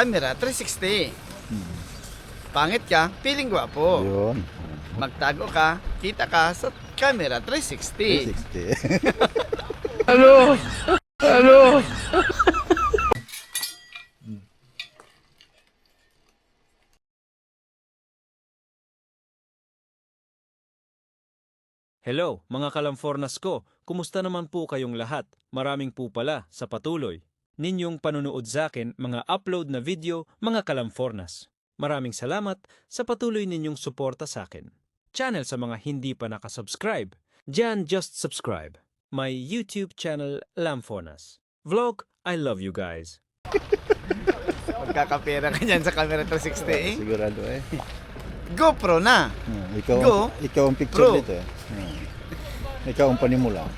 Camera 360. Pangit ka, feeling gwapo. Yun. Magtago ka, kita ka sa camera 360. 360. Hello! Hello! Hello, mga kalamfornas ko. Kumusta naman po kayong lahat? Maraming po pala sa patuloy ninyong panunood sa akin mga upload na video, mga kalamfornas. Maraming salamat sa patuloy ninyong suporta sa akin. Channel sa mga hindi pa nakasubscribe. Diyan just subscribe. My YouTube channel Lamfornas. Vlog, I love you guys. Magkakapera ka dyan sa camera 360 eh. Sigurado eh. GoPro na. Ikaw ang picture Bro. dito eh. Ikaw ang panimula.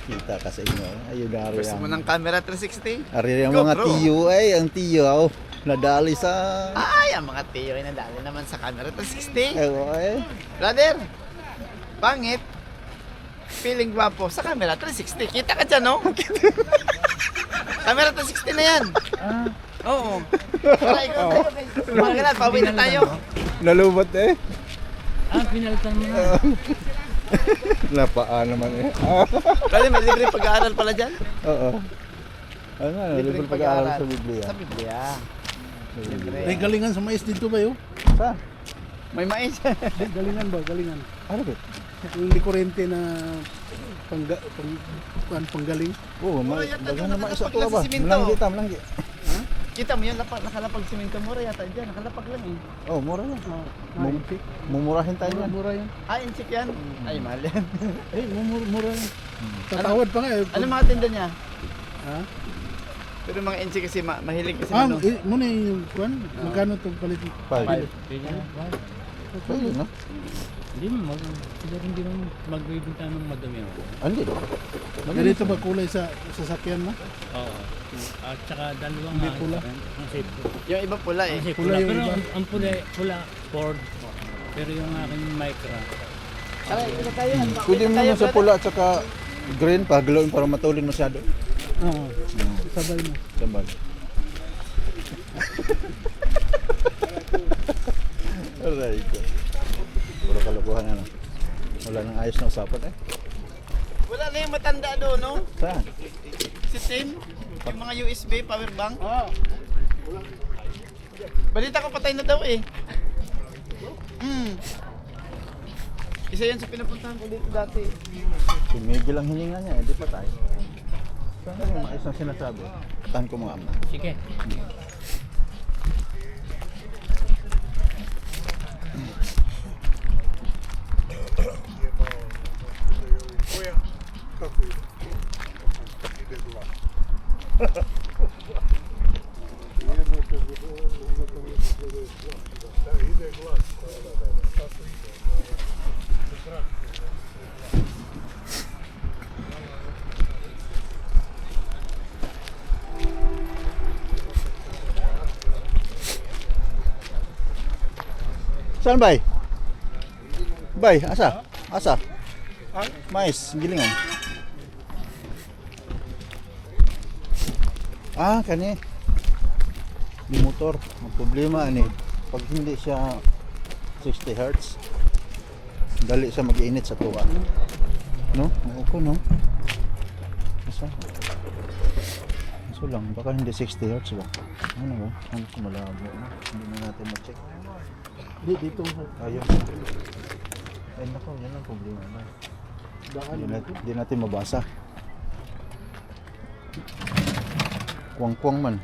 Kita ka sa inyo. Ayun na ari Gusto mo ng camera 360? Ari ang mga GoPro. tiyo ay, ang tiyo oh, nadali sa Ay, ang mga tiyo ay nadali naman sa camera 360. eh. Brother, pangit. Feeling gwapo sa camera 360. Kita ka dyan, no? Camera 360 na yan. Oo. Para ikaw tayo. Mga ganun, pauwi na tayo. Nalubot eh. Pinalitan mo na. Napaan naman eh. Brother, may libre pag-aaral pala dyan. Oo. Ano, libre pag-aaral sa Biblia. Sa Biblia. Libre. May galingan sa mais dito ba yun? Saan? May mais. Galingan ba? Galingan. Ano ba? Yung likurente na panggaling. Oo, Mura yata baga doon, naman isa nakalapag to lang ba? sa simento. Malanggi. Kita mo yun, nakalapag simento. Mura yata dyan. Nakalapag lang eh. Oh, mura lang. Mum Mumurahin tayo yan. mura yan. Ah, inchik yan? Ay, mahal yan. Eh, mura yan. Tatawad pa nga eh. Ano mga tinda niya? Ha? Pero mga inchik kasi mahilig kasi Ah, ano. muna yung kuwan. Magkano itong palit? Five. Pwede. No? Hindi mo, siguro hindi mo magbibigay ng madami ako. Andi. Ganito ba kulay sa sasakyan mo? Oo. At saka dalawang Hindi pula. Ang safe ko. Yung iba pula eh. Kasi Pula pula, yung pero iba. ang pula Ford. Pero yung aking Micra, Tara, ito tayo. Pwede mo tayo, sa brother. pula at saka green pa galawin para matulin masyado. Oo. Sabay mo. Tambal. Alright. Puro kalokohan ano. Wala nang ayos na usapan eh. Wala na yung matanda doon, no? Saan? Si Tim, yung mga USB power bank. Balita ko patay na daw eh. Isa yan sa pinapuntahan ko dito dati. Tumigil ang hininga niya, hindi pa tayo. Saan yung maayos na sinasabi? Tahan ko mga ama. sige. Saan bay? Bay, asa? Asa? Mais, gilingan. Ah, kani. Di motor. Ang problema ani, pag hindi siya 60 Hz, dali siya mag-init sa tuwa. No? Mauko, no? Asa? Asa lang, baka hindi 60 Hz ba? Ano ba? Ano ko malabo na? Hindi na natin ma-check. Dito. Ayun. Ay nako, yan ang problema na. Daan Di natin mabasa. Kuwang-kuwang man.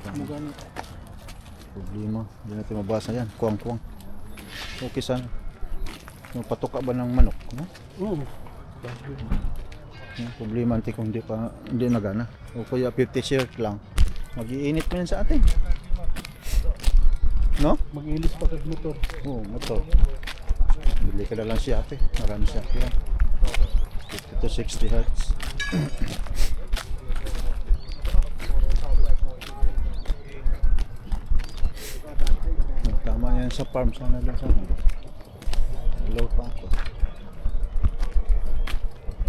Magkano? Problema. Di natin mabasa yan. Kuwang-kuwang. Okay sana. Yung patuka ba ng manok? No? Oo. Yung problema natin kung hindi nagana. O kaya 50 share lang. Mag-iinit mo yan sa atin. No? Mag-ilis pa kag motor. Oo, motor. Bili ka na lang siya ate. Marami siya ate yan. 50 to 60 Hz. Tama yan sa farm. Sana lang sa hello pa ako.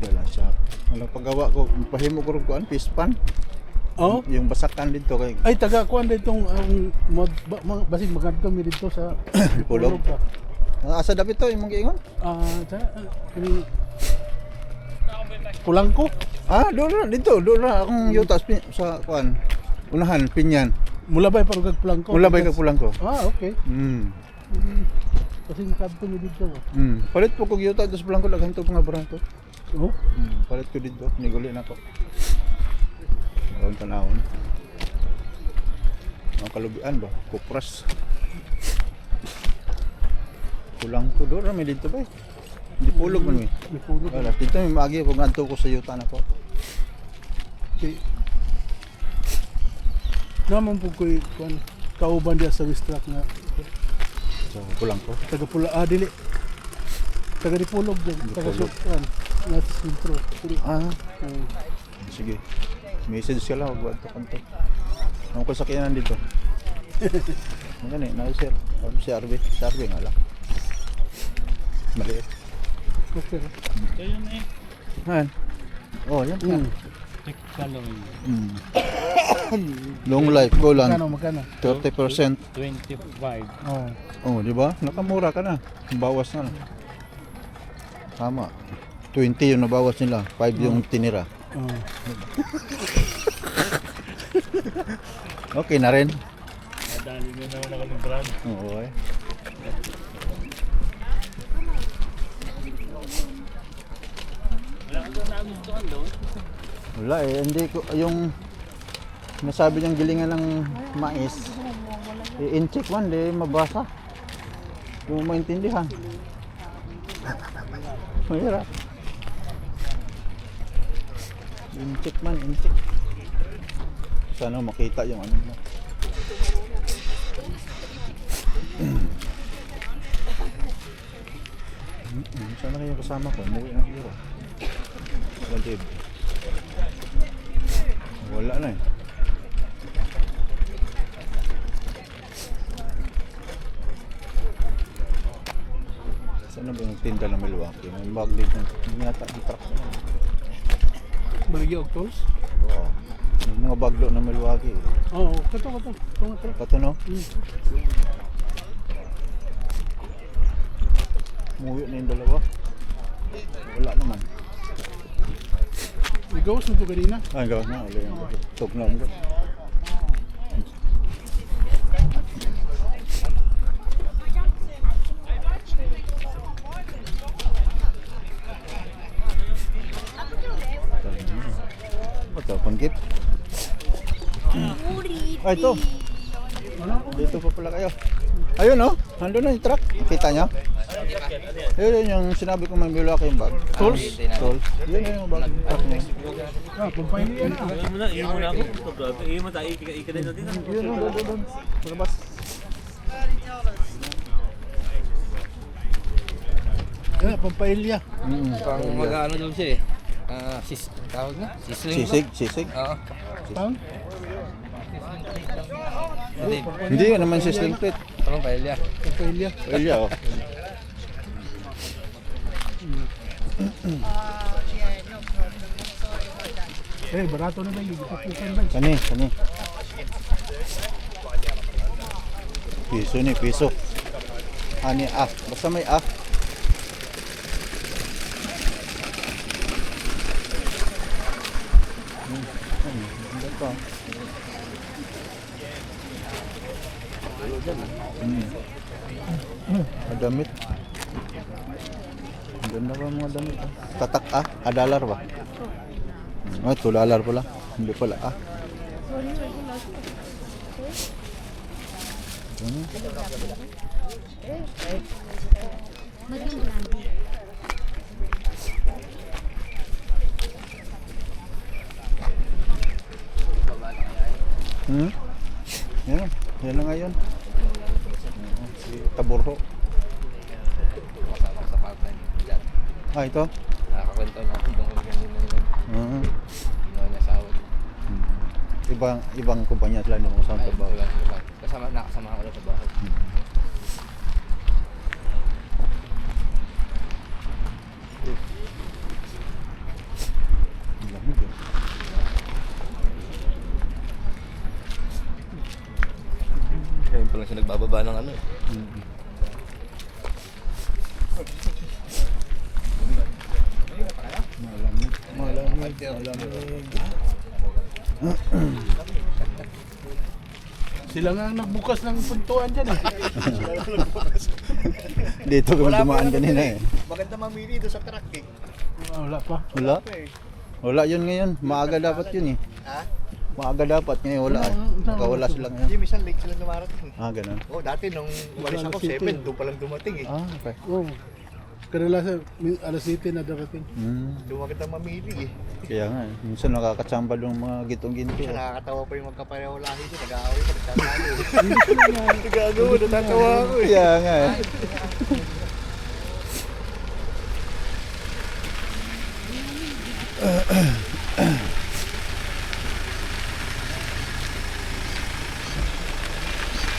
Dala siya. Walang paggawa ko. Pahimo ko rin ko pispan. Oh? Yung basakan dito kay Ay, taga kuan ditong basig magkanto mi dito sa Pulog. ba? asa dapat to imong giingon? Kini Pulangko. Doon na dito, doon na akong yutas sa kuan. Unahan pinyan. Mula ba parang kag Pulangko? Mula ba ka pulang ko? Okay. Basig kanto mi dito. Palit po kog yuta dos pulang ko laghan to mga barato. Oh. Palit ko dito, niguli na ko. Ang tanawon. Ang kalubian ba? Kupras. Pulang ko doon, may dito ba? Hindi pulog man mi. May pulog. Wala, dito may maagi kung ngadto ko sa yuta na ko. Okay. Naman po ko'y kuan kauban dia sa Wistrak nga So, pulang ko. taga Pula dili. Taga Dipolog din, taga Dipolog. Sukran. Nga sa sentro. Sige. Message ka lang, huwag to kanto. Ang ko sakyanan dito. Magani, na sir. Si Arby. Si Arby nga lang. Maliit. Okay. Kaya na eh. Han. Oh, yan pa. Check following. Long life ko lang. Magkano? 30%. 25. Oh, di ba? Nakamura ka na. Bawas na. Tama. 20 yung nabawas nila. 5 yung tinira. Okay na rin. Madali na naman ako ng brand. Oo eh. Wala ka doon nagustuhan doon. Wala eh. Hindi ko, yung nasabi niyang gilingan ng mais, i-incheck man, di mabasa. Yung maintindihan. Mahirap. Incheck man, incheck. Sana makita yung ano mo. Sana kayo kasama ko, umuwi na siguro. Wala, wala na eh. Sana ba yung tinda ng Milwaukee? May bag dito. Hindi yata ang truck. Baligya og tools? Oo. Yung mga baglo ng Milwaukee. Oo, kato. Kato. Kato no? Umuwi na yung dalawa. Wala naman. Ikaw, saan ito kanina? Ay, gawin na. Wala yung tugnaw mo. Ito, panggip. Ay, ito. Dito pa pala kayo. Ayun, no? Nandun na yung truck. Kita niya? Yun yung sinabi ko may Milwaukee yung bag. Tools? Tools. Yun yung bag. Truck niya. Kumpain niya na. Iyon mo na ako. Iyon mo tayo. Ikadin natin. Yun, doon. Sa labas. Yan, pampailya. Pang mag-ano daw siya eh. Tawag na? Sisling. Sisig. Oo. Pang? Hindi yun naman sisling plate. Parang paella. Pampailya. Ilya, oh. Barato na ba yung ipaplukan ba? Kani. Piso ni, piso. Ani, basta may Ano pa? Damit. Ang ganda ba mga damit? Tatak $1 ba? Oh, $2 pala. Hindi pala Yan na ngayon. Si Taburho. Kasama sa part-time dyan. Ito? Nakakwento niya ako doon kung hindi na yun. Ginawa niya sahod. Ibang kumpanya sila ng mga Ay, trabaho. nakasama ko na sa bahay. Lamig eh. pa lang siya nagbababa ng ano eh. Sila nga ang nagbukas ng puntuan dyan eh. Dito kami dumaan kanina eh. Maganda mamili doon sa truck eh. Wala pa. Wala? Wala yun ngayon. Maaga dapat yun eh. Ha? Maaga dapat. Ngayon wala eh. Wala sila Hindi, ngayon. minsan late sila dumarating. Ah, ganun. Oh, dati nung umalis ako, 7, doon palang dumating eh. Ah, okay. Oo. Kadalasan alas 7 na darating. Doon maganda mamili eh. Kaya nga, minsan nakakatsambal yung mga gitong-ginto. Minsan nakakatawa pa yung magkapareho lahi doon, nag-aaway pa, nagtatalo eh. Nagagawa, natatawa ako eh. Kaya nga eh.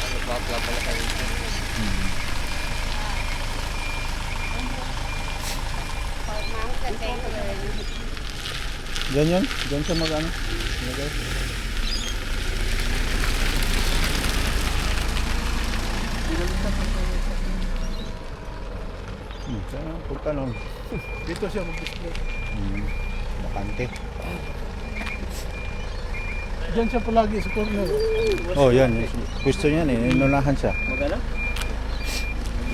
Ano, bakla pala kayo. Diyan yun? Diyan siya mag-ano? Ilagay. Kaya, punta nun. Dito siya mag-display. Bakante. Diyan siya palagi sa corner. Oh, yan. Gusto niya eh. Inunahan siya. Magana?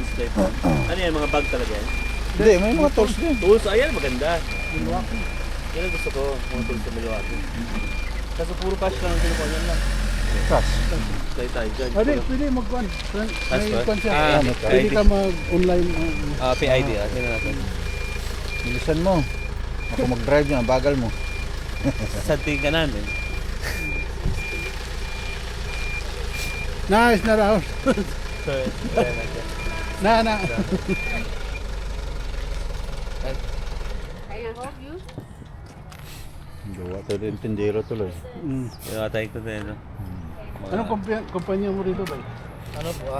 Display pa. Ano yan, mga bag talaga yan? Hindi, may mga tools din. Tools, ayan, maganda. Yan ang gusto ko, mga tools sa Milwaukee. Kaso puro cash lang ang kinukuha niyan lang. Cash. Tayo dyan. Pwede mag-one. May ba? kwan siya. Ah, Pwede ka mag-online. PID, tingnan natin. Bilisan mo. Ako mag-drive niya. Bagal mo. Sa tingin ka namin. Nice na Raul. Na. Gawa to din tindero tuloy. Yung atay ko din, no? Anong kumpanya mo rito ba? Ano po,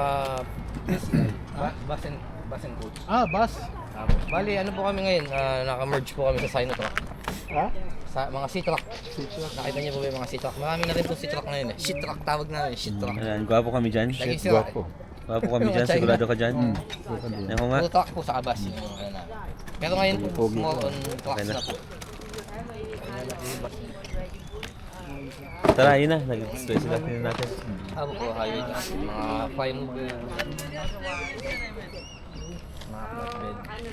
bus and coach. Ah, bus. Bali, ano po kami ngayon, naka-merge po kami sa Sinotrack. Ha? Sa mga C-Truck. Nakita niyo po ba yung mga C-Truck? Marami na rin po C-Truck ngayon eh. Shit-Truck tawag namin, shit-truck. Ayan, gwapo kami dyan. Lagi sila. Gwapo. Gwapo kami dyan, sigurado ka dyan. Ako nga. Full truck po sa Abas. Yung ano na. Pero ngayon po, more on trucks na po. Tara, yun na. Nag-display sila. Tingnan natin. Ako po, highway na. Mga fire mover. Mga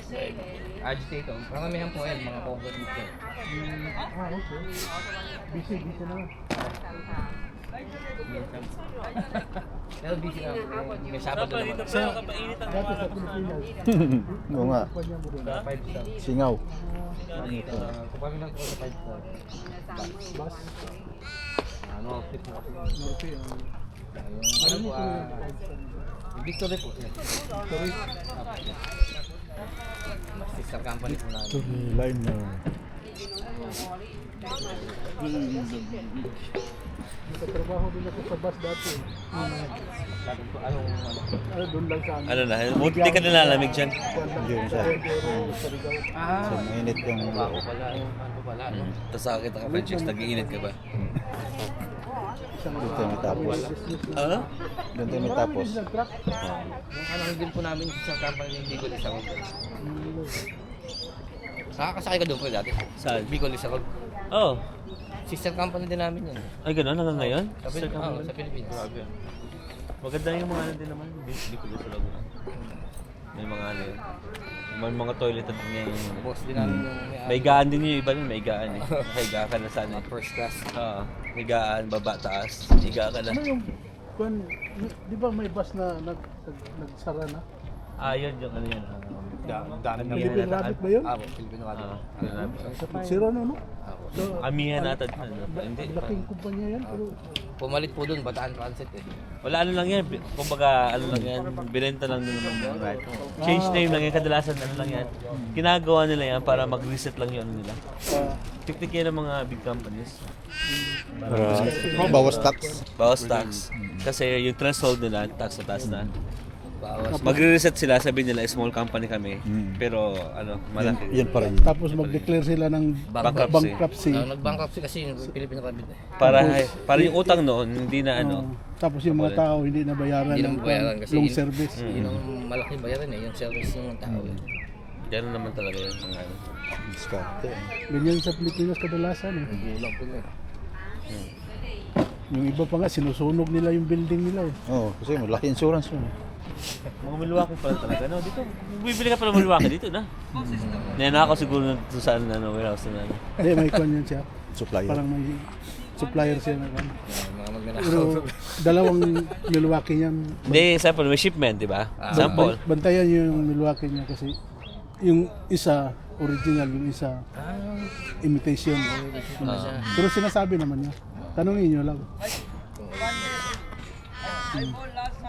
flatbed. Agitator. Maramihan po yan, mga cover dito. Ah, okay. Busy naman. Pero busy na. May Sabado naman. Dati sa Pilipinas. Oo nga. Kumpanya mo rin. 5 star. Singaw. Kung kami lang po sa 5 star. Bus. Ano, tip mo kasi. Norte. Ano po, Victory po. Sorry. Mas sister company po namin. Line na. Nagtatrabaho din ako sa bus dati. Anong Doon lang sa amin. Ano na, hindi ka nilalamig dyan. Hindi yun siya. So, mainit yung Ako pala, ano pala, no? Tapos sa akin, naka-French nag-iinit ka ba? Dito yung tapos. Ano? Dito yung tapos. Yung ano din po namin sa company ng Bicol Isa Road. Nakakasakay ka doon po dati? Saan? Bicol Isa Road. Oh. Sister company din namin yun. Ay, gano'n hanggang ngayon? Sa sa Philippines. Grabe. Maganda yung mga ano din naman. Hindi ko sa Laguna. May mga ano yun. May mga toilet at ngayon. Boss din namin yung May gaan din yung iba nun. May gaan eh. Higa ka na sana. first class. Oo. May gaan, baba, taas. Higa ka na. Ano yung di ba may bus na nagsara na? Ah, yun yung ano yan. Philippine Rabbit ba yun? Ako, Filipino ka doon. Sira na, no? Amihan natin. Hindi. Laking kumpanya yan. Pero Pumalit po doon, Bataan Transit eh. Wala ano lang yan. Kumbaga ano lang yan. Binenta lang din naman yan. Right. Change name lang yan. Kadalasan ano lang yan. Ginagawa nila yan para mag-reset lang yung ano nila. Tiktik yan ng mga big companies. Bawas tax. Bawas tax. Kasi yung threshold nila, tax na taas na. Bawas. Magre-reset sila, sabihin nila small company kami. Mm. Pero ano, Yun, malaki. yun pa rin. Tapos mag-declare sila ng Bankruptcy. bankruptcy. Nag-bankruptcy kasi yung Philippine Rabbit. Para yung utang noon, hindi na ano. Tapos yung mga tao hindi na bayaran Hindi ng na bayaran kasi long yun- service. Yun ang malaking bayaran eh, yung service ng tao. Gano'n naman talaga yun. Mga ano. Diskarte. Ganyan sa Pilipinas kadalasan eh. Gulang po na. Yung iba pa nga sinusunog nila yung building nila eh. Oo, kasi malaki insurance yun. Mga Milwaukee pala talaga. No, dito, bibili ka pala ng Milwaukee dito na. Nena ako siguro na doon sa ano, warehouse na ano. Hindi, may kwan yan siya. Supplier. Parang may supplier siya na kwan. Mga Pero magnanakaw. dalawang Milwaukee niyan. Hindi, sample, may shipment, di ba? Sample. Bantayan niyo yung Milwaukee niya kasi yung isa original, yung isa imitation. Pero sinasabi naman niya. Tanungin niyo lang.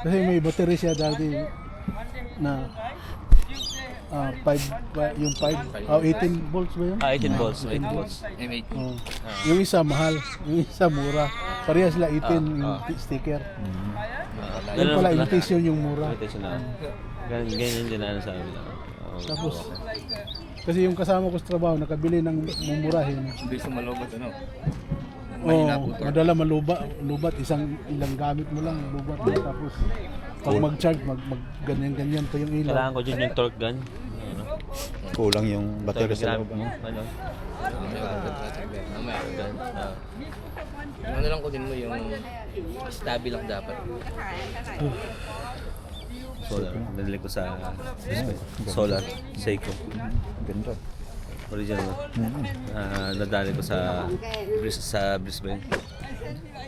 Kasi may battery siya dati na 18 volts ba yun? 18 volts, 18 volts. M8. Oh. Yung isa mahal, yung isa mura. Parehas sila 18 yung sticker. Yung Ganun pala pala. imitation yung mura. Imitation na. Ganyan din ano sa amin. Tapos kasi yung kasama ko sa trabaho nakabili ng mumurahin. Hindi sa malobot ano. Oh, madala lubat ilang gamit mo lang lubat mo. Tapos pag mag-charge mag ganyan pa yung ilaw. Kailangan ko dyan yung torque gun. Ano? Kulang yung battery sa Ginamit loob. mo. Ano? Mamaya. Gun. Yung ano lang ko din mo yung stable lang dapat. Solar. Nadali ko sa Solar. Seiko. Ganda. Original. Nadali ko sa Brisbane.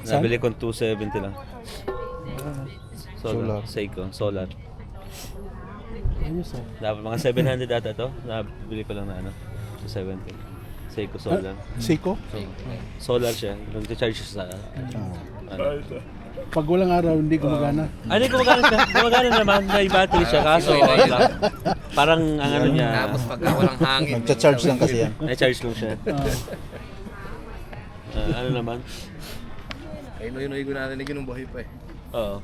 Saan? Nabili ko 270 lang. Solar. Seiko. Solar. Ayos ah. Dapat mga 700 data to. Nabili ko lang na ano. 270. Seiko Solar. Seiko? Solar siya. Nag-charge siya sa ano. Pag walang araw hindi gumagana. Ano gumagana siya? Gumagana naman. May battery siya. Kaso ano lang. Parang ang ano niya. Tapos pag walang hangin. Nagcha-charge lang kasi yan. Na-charge lang siya. Ano naman? Ay no yun ko narinig yun ng buhay pa eh. Oo.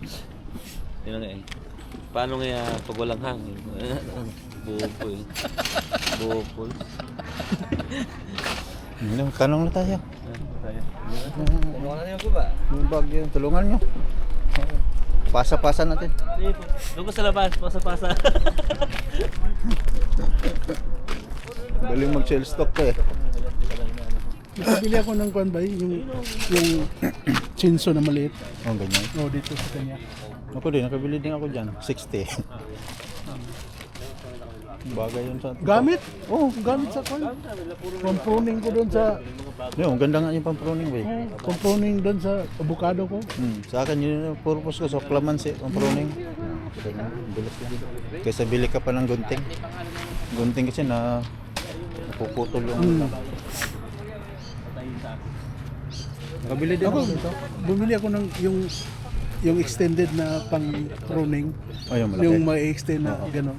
Yun na nga eh. Paano nga pag walang hangin? Bupol. Bupol. Tanong na tayo. Ano na yun ko ba? Yung bag yun, tulungan nyo. Pasa-pasa natin. Doon ko sa labas. Pasa-pasa. Galing mag-sell stock ko eh. Nakabili ako ng kwan ba yung chinso na maliit. Oh, ganyan. Oh, dito sa kanya. Ako din, nakabili din ako dyan. 60. Bagay yun sa... Gamit? Oh, gamit sa kwan. Pamproning ko doon sa Yung ganda nga yung pampruning ba eh. pamproning doon sa avocado ko. Sa akin yun yung purpose ko sa calamansi, pampruning. Bilis lang. Kaysa bili ka pa ng gunting. Gunting kasi na napuputol yung... Nakabili din Ako, ako dito. bumili ako ng yung extended na pang pruning. Oh, yung malaki. Yung may extend na gano'n.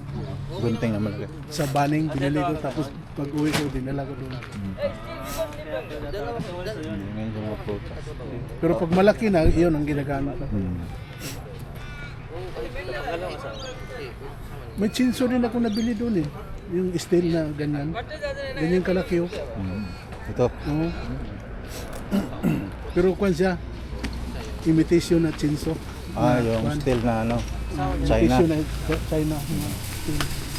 Gunting na malaki. Sa baning, binili ko tapos pag uwi ko, dinala ko doon. Ngayon yung maputas. Pero pag malaki na, iyon ang ginagamit ko. May chinso din ako nabili doon eh. Yung steel na ganyan. Ganyan kalaki oh. Ito. Oo. Pero kwan siya, imitation na chinso. Yung steel na ano. China. Imitation na China.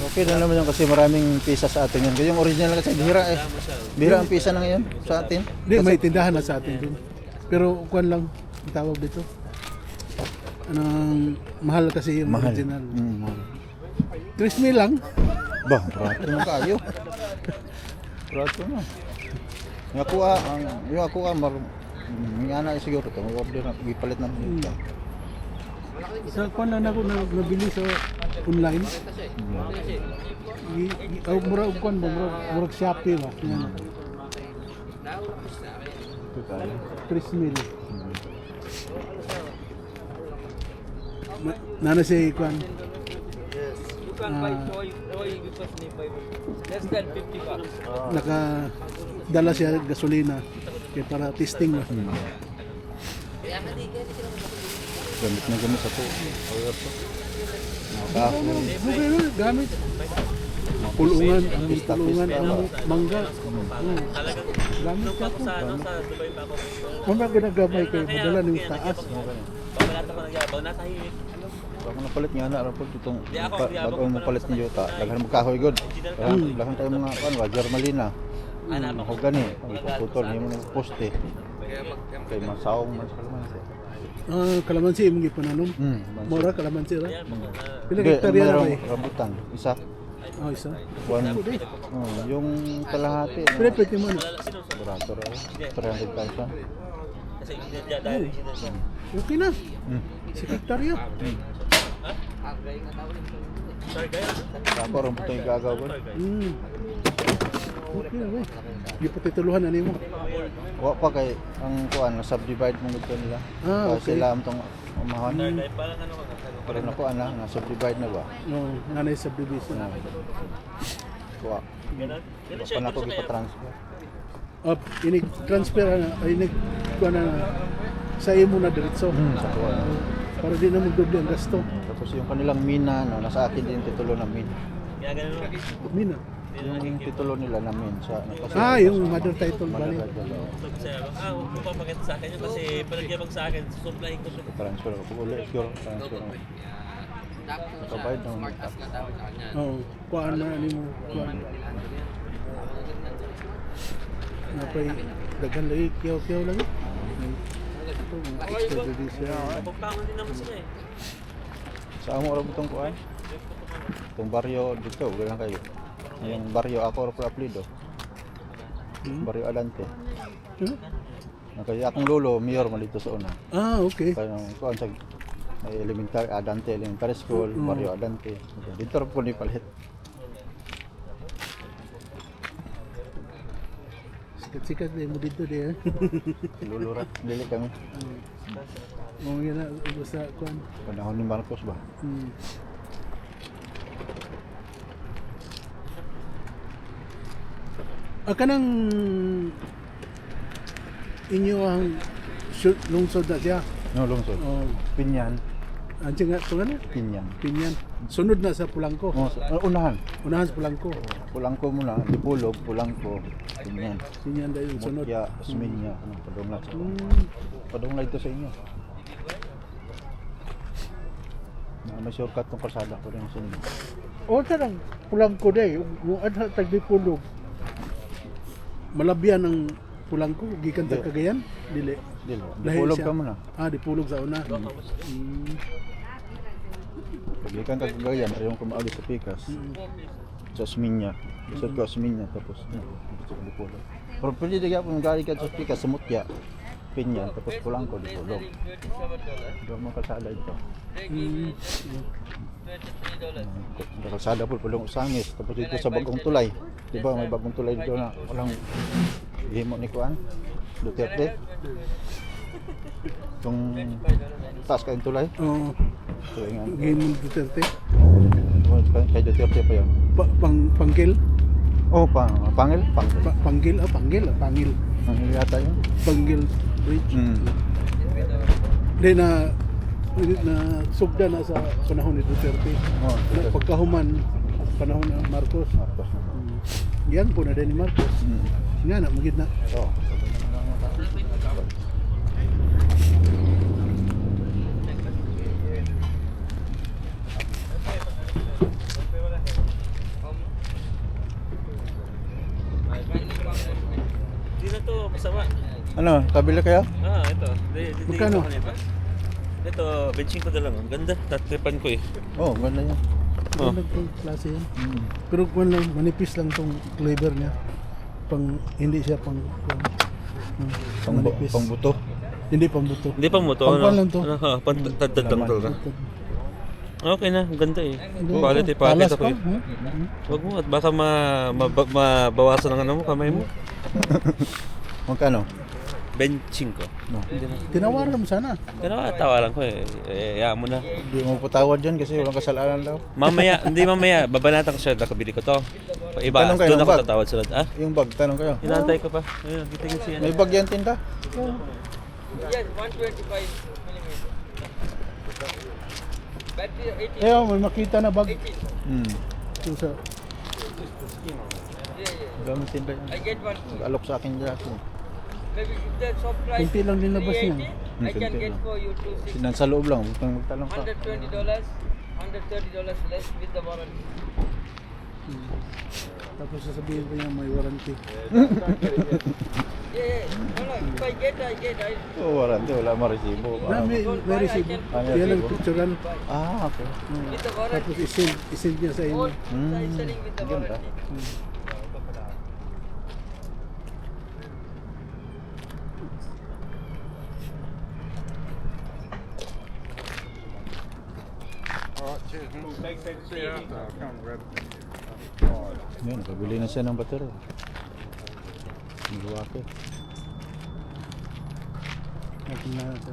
Okay na naman yun kasi maraming pisa sa atin yan. Yung original kasi bihira eh. Bihira ang pisa na ngayon sa atin. Hindi, may tindahan na sa atin din. Pero kwan lang, ang tawag dito. Anong, mahal kasi yung Mahal. original. Mahal. 3,000 lang. Ba, prato mo kayo. Prato mo. Yung ako may ana siguro ito. May order na, ipalit na. Sa kwan lang ako nabili sa online. Murag kwan ba? Murag Shopee ba? Yan. 3,000. Nana siya kwan. Nakadala siya gasolina kaya para testing ba. Gamit na gamit sa to. Power to. Nakakaas na rin. Okay na, gamit. Pulungan, ang Pista, pulungan, pista, ang mangga. Gamit ka po. Mamaya ginagamay kayo, madala na yung taas. Baka napalit nga na po itong bago mo palit ni Jota. Daghan mo kahoy god. Daghan tayo mga Roger Malina. Ako gani, putol niyo mo poste. Kay masaong man sa kalamansi. Kalamansi imong ipananom. Mura kalamansi ra. Pila Hindi, hektarya na mayroong ba? rambutan. Isa. Isa. Yung kalahati. Pila pwede mo na. Sigurado rin. 300,000. Okay na. Si hektarya. Ako rambutan yung gagawin. Okay na ba? Di pa tituluhan na mo. Wa pa kay ang kuan na subdivide mo gud nila. Okay. Sila amtong umahan. Pero na kuan na subdivide na ba? No, nanay subdivision. Kuha. Pa na ko gipa-transfer. Ini transfer na, ini kuan na sa imo na diretso. Sa kuha. Para di na magdoble ang gasto. Tapos yung kanilang mina no, nasa akin din titulo ng mina. Mina. Yung titulo nila na min sa Yung mother title bali. Huwag mo papakita sa akin yun kasi panagyabang sa akin, susuplahin ko siya. Transfer ko ulit, siguro transfer mo. Kabayad naman. Oo, kuan na nimo kuan. Napay daghan lagi kiyaw-kiyaw lagi. Ito mga extra judicial. Pagpangon din naman sila eh. Sa amo ra butong kuan. Itong baryo dito, wala kayo. Yung baryo ako ra apelido. Baryo Alante. Kaya akong lolo, mayor man dito sa una. Okay. Kaya kuan sa may elementary Adante Elementary School, Barrio Adante. Dito ra po ni palit. Sikat-sikat din mo dito di. Lolo ra, dili kami. Mo yan na basta kuan. Panahon ni Marcos ba? Kanang inyo ang lungsod na siya. No, lungsod. Oh, Pinyan, anjing nga tungan Pinyan. Pinyan. Sunod na sa Pulangko. Unahan. Unahan sa Pulangko. Pulangko muna, Dipulog, Pulangko, Pinyan. Pinyan dahil sunod. Mutya, Osmeña, padungla sa padungla ito sa inyo. May shortcut tong kalsada ko rin sa inyo. O tarang Pulangko dahil yung adha tag Dipulog. Malabyan ang Pulangko gikan ta Cagayan dili. Dilo, Dahil Dipulog siya- ka muna. Dipulog sa una. Paglikan ka Cagayan, ayaw ko maalis sa Pikas. Sa Osmeña. Isod ko Osmeña, tapos dito ko Dipulog. Pero pwede diga kung gali ka sa Pikas, sa Mutya, Pinyan, tapos Pulangko, Dipulog. Doon mga kalsada ito. Ang kalsada po pulong Usangis, tapos dito sa Bagong Tulay. Diba may Bagong Tulay dito na walang himo ni Kuan, Duterte. Itong taas kayong tulay. Oo. Tulay nga. Game Duterte. Kay Duterte pa yun. Panggil. Oh, Pangil? Panggil. Pangil. Ang yata yun. Panggil Bridge. Di na sugda na sa panahon ni Duterte. Oh, Na pagkahuman panahon ni Marcos. Marcos. Yan po na din ni Marcos. Nga na, magid na. Oh. Hindi na to masama. Ano, kabila kayo? Ito. Magkano? Ito, benching ko na lang. Ang ganda. Tatripan ko eh. Oh, ganda yan. Magandang tong klase yan. Pero kung lang, manipis lang tong flavor niya. Hindi siya manipis. Pangbuto. Hindi pambuto. Hindi pa mo to. Pangpan lang to. Pantagdag lang to. Okay na, ang ganda eh. Hindi. Quality Talas packet ako pa, eh. Huwag mo at baka mabawasan ang ano mo, kamay mo. Magkano? Benching ko. No. Tinawaran mo sana. Pero tawaran ko eh. Hayaan mo na. Hindi mo patawad dyan kasi walang kasalanan daw. Mamaya, hindi mamaya, babanatan ko siya, nakabili ko to. Iba, Tanong kayo doon ng ako bag. tatawad sunod. Yung bag, tanong kayo. Inaantay ko pa. Ayun, kitingin siya. May bag yan tinda? Eh, may makita na bag. Ito sa... Gamitin ba yan? Mag-alok sa akin dyan. Kunti lang nilabas niya. I can get for you nasa loob lang, huwag kang magtalong pa. $130 less with the warranty. Tapos sasabihin ko niya may warranty. Yeah. No, if I get. Oo, warranty, wala maresibo. Na, may receive. Kaya lang picturean. Okay. With the warranty. Tapos isend niya sa inyo. All size selling with the Ganda. warranty. Yan, nakabili na siya ng battery. Milwaukee. Akin na ito.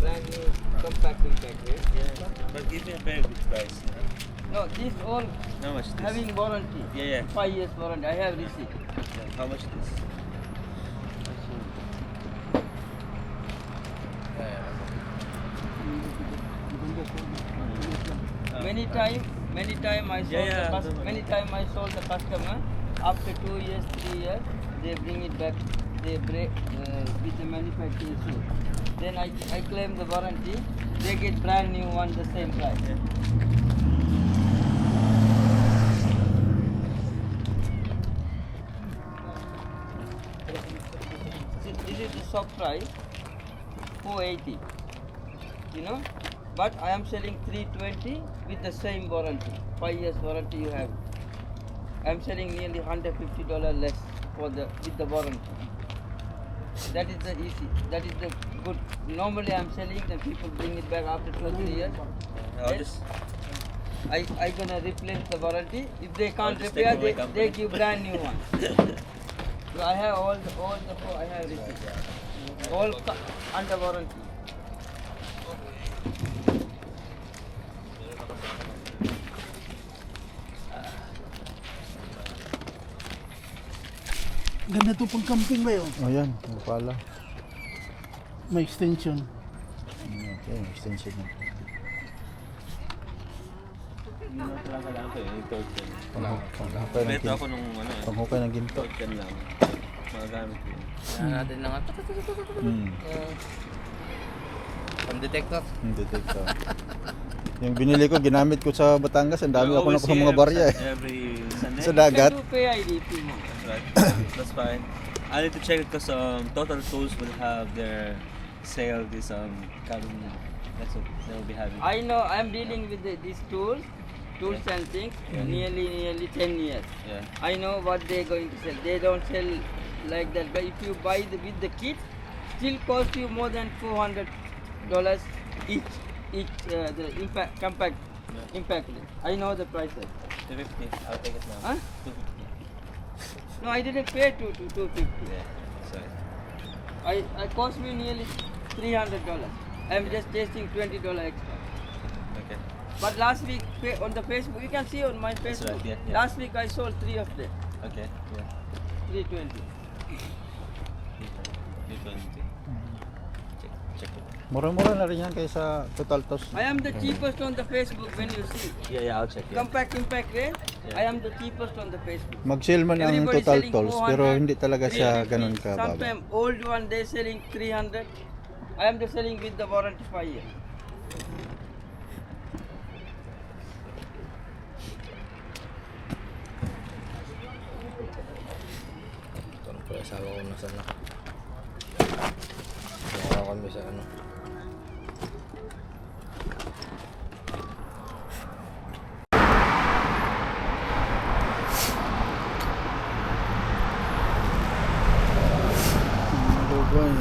Brand new compact impact. Yeah. But give me a very good price. No, this all How much this? having warranty. Yeah. 5 years warranty. I have receipt. How much this? Many time I sold many time I sold the customer. After 2 years, 3 years, they bring it back. They break with the manufacturing issue. Then I claim the warranty. They get brand new one the same price. See, this is the shop price, 480. You know, but I am selling 320 with the same warranty. 5 years warranty you have. I am selling nearly $150 less for the with the warranty. That is the easy. That is the good. Normally I am selling, then people bring it back after 2 or 3 years. I'll Yes. just I gonna replace the warranty. If they I'll can't just repair, take away they company. give brand new one. So I have all the four. I have receipt. All under warranty. Ganda to pang camping ba yun? Oh, yan. Ano pala? May extension. Okay, extension na. talaga lang ito yung third gen. Panghukay ng Beto ginto. ako nung ano eh. Panghukay ng ginto. Third gen lang. Magagamit ko yun. Kailangan natin lang at pang detector. Yung detector. Yung binili ko, ginamit ko sa Batangas. Ang dami ako na sa mga barya eh. Every Sunday. Sa dagat. You can do pay ID if you want. That's right. That's fine. I need to check it because Total Tools will have their sale this coming. That's what they'll be having. I know I'm dealing with these tools and things nearly 10 years. Yeah. I know what they're going to sell. They don't sell like that. But if you buy with the kit, still cost you more than $400 each. The compact impact. I know the prices. 250. I'll take it now. Huh? 250. No, I didn't pay 250. Yeah. Sorry. I cost me nearly $300. I'm just tasting $20 extra. Okay. But last week on the Facebook, you can see on my That's Facebook. right, yeah. Last week I sold 3 of them, Okay. Yeah. 320. 220. Check it. Mura-mura na rin yan kaysa Total Toss. I am the cheapest on the Facebook when you see. Yeah, I'll check it. Compact impact range. Yeah. I am the cheapest on the Facebook. Mag-sale man ang Everybody Total selling Tolls 400, pero hindi talaga siya 350. ganun kababa. Sometimes old one they selling 300. I am the selling with the warranty 5 years. Ito na pala asawa ko nasa anak. Nakawa kami sa ano. Lugay.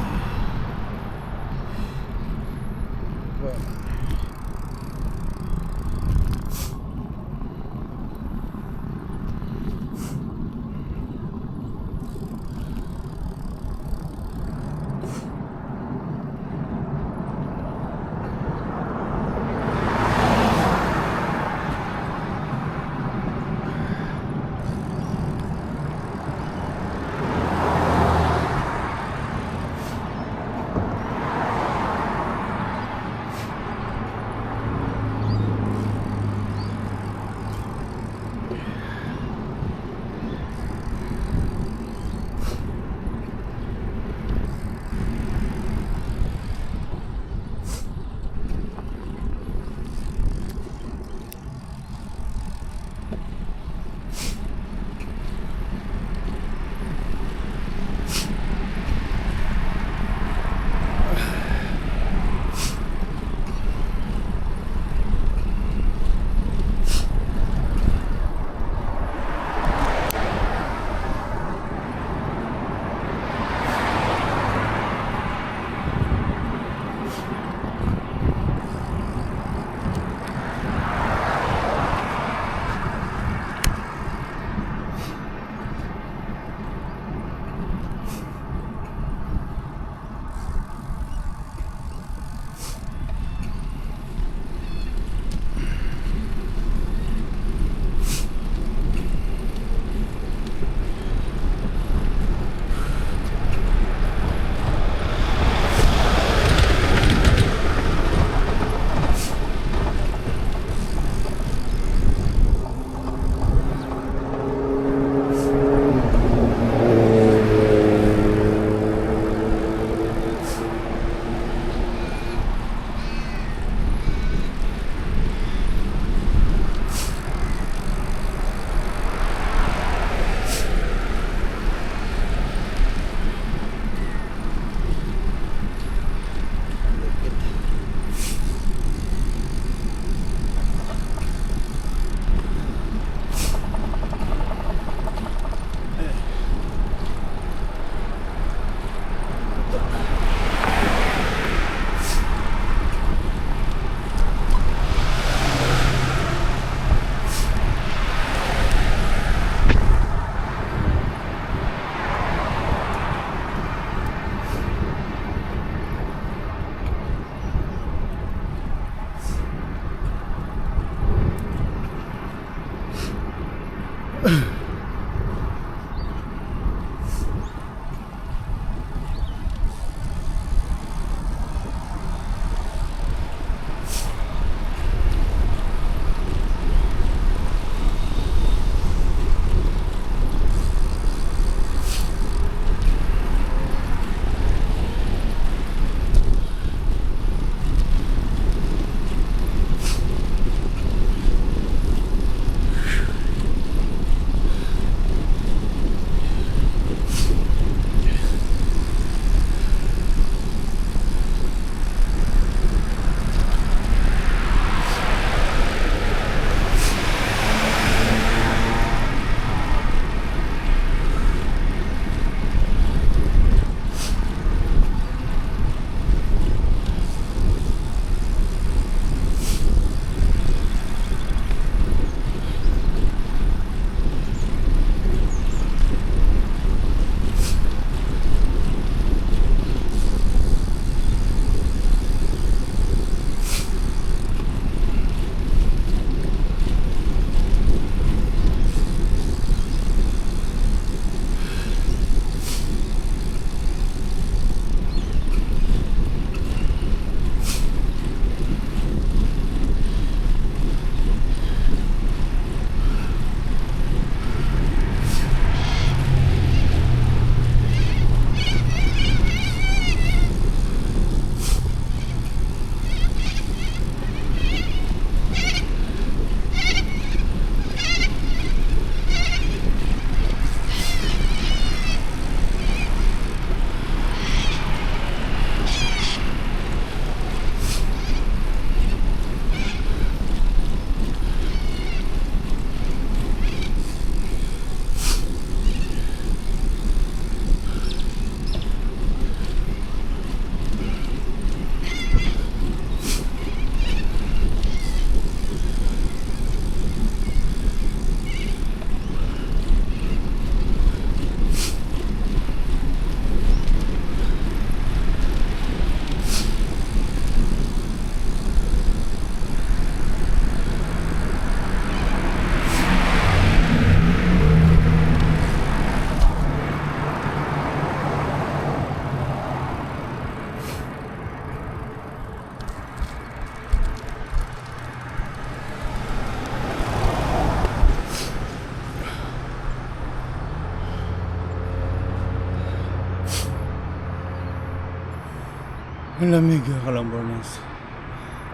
Ang lamig Kalambornas.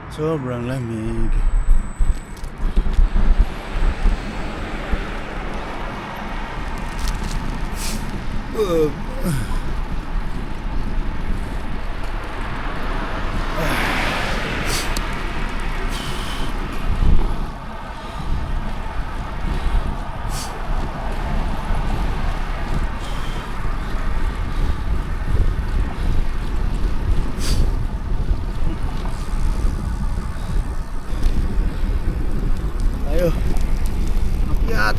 Sobrang lamig. Tayo. Akyat.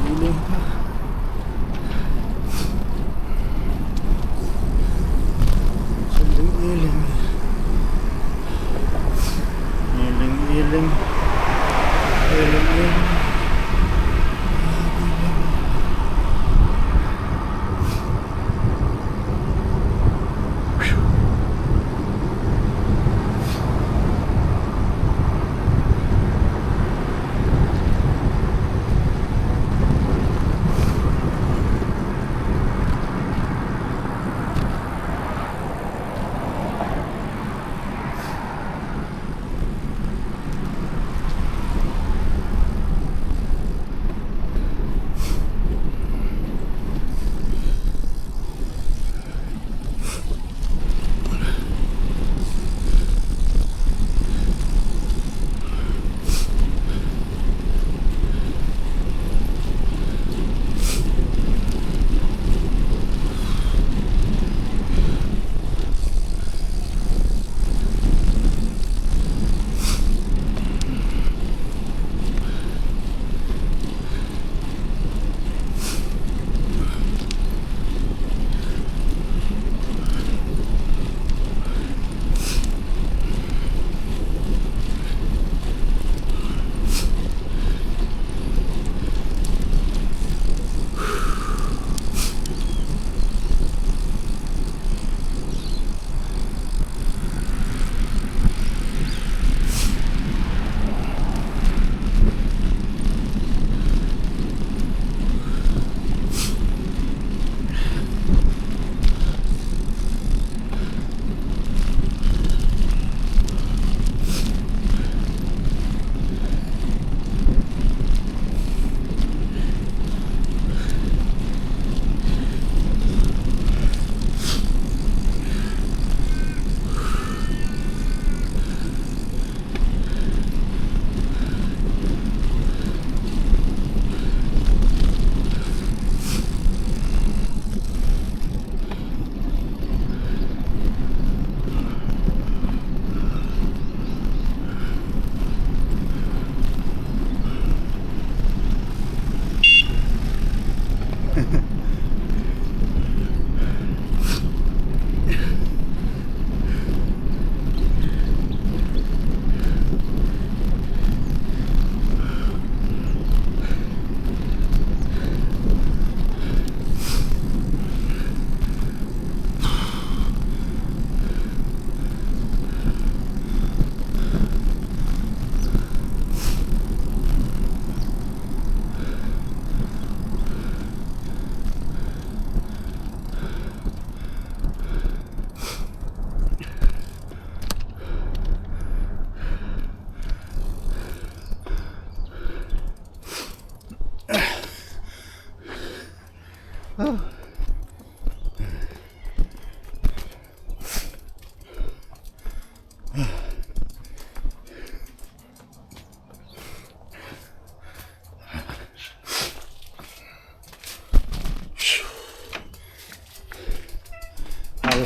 Dilim pa. Iling-iling. Iling-iling. Iling-iling.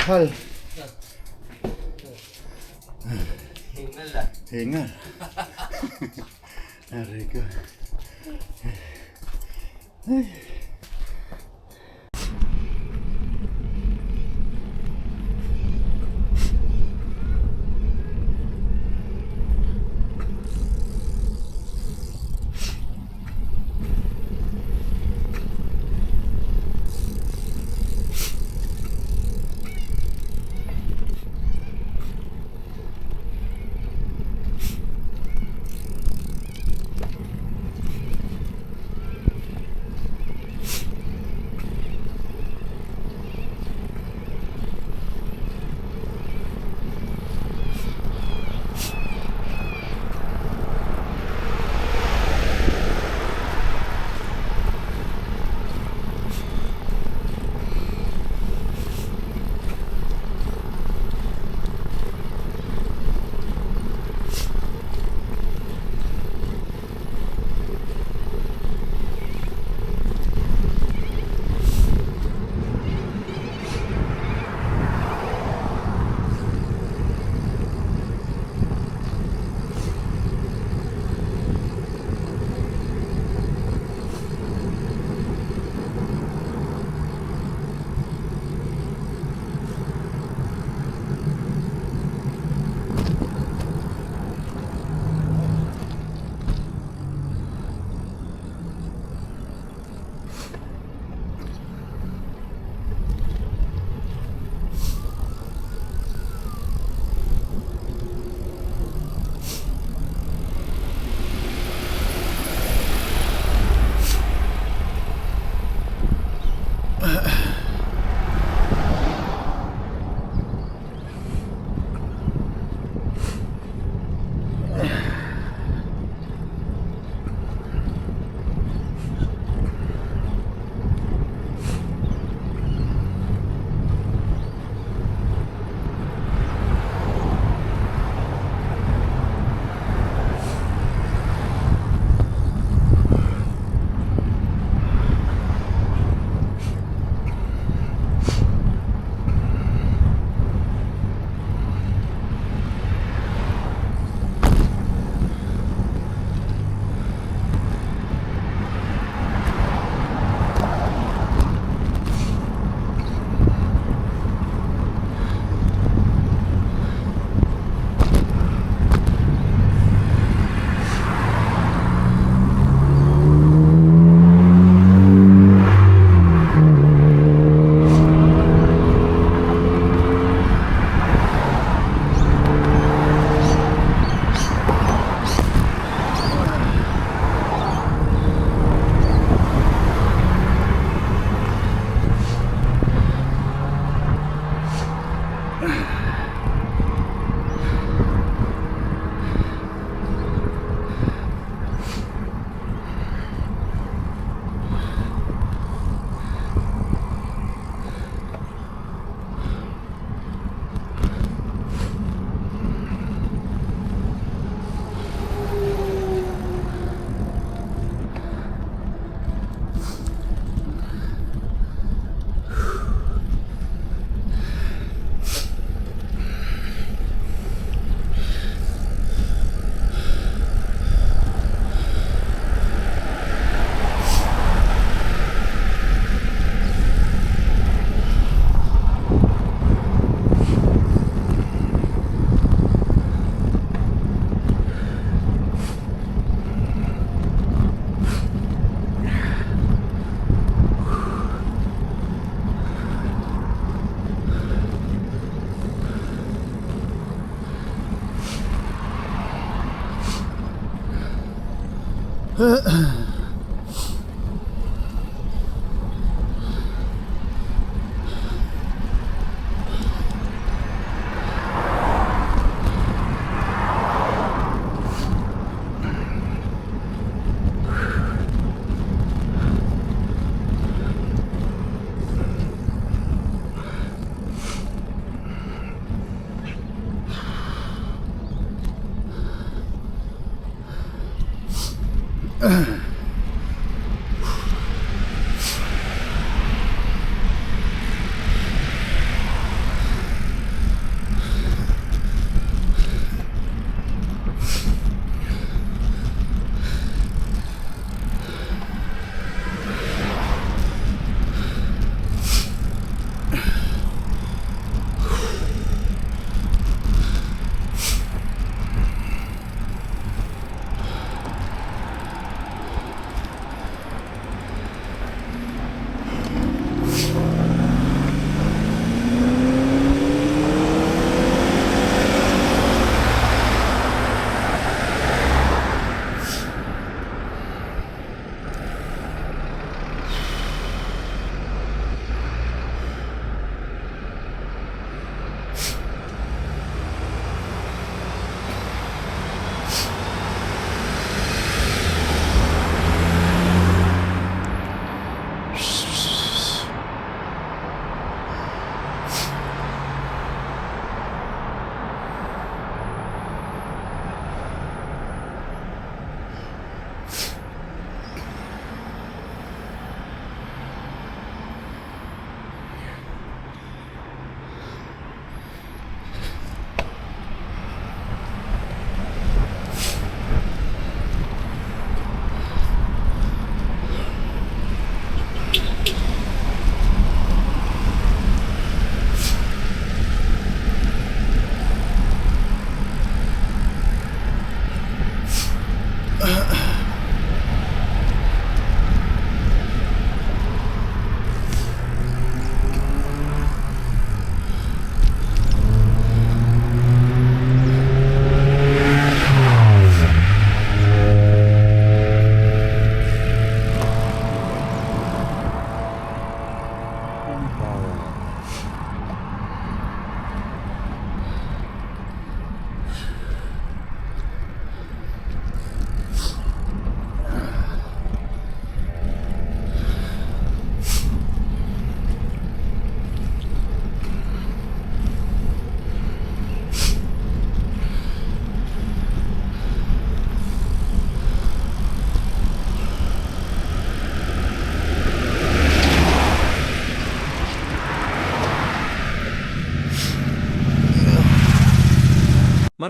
Hal. Hingal lah. Hingal. Aray ko. Ay.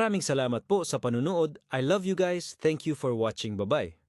Maraming salamat po sa panunood. I love you guys. Thank you for watching. Bye-bye.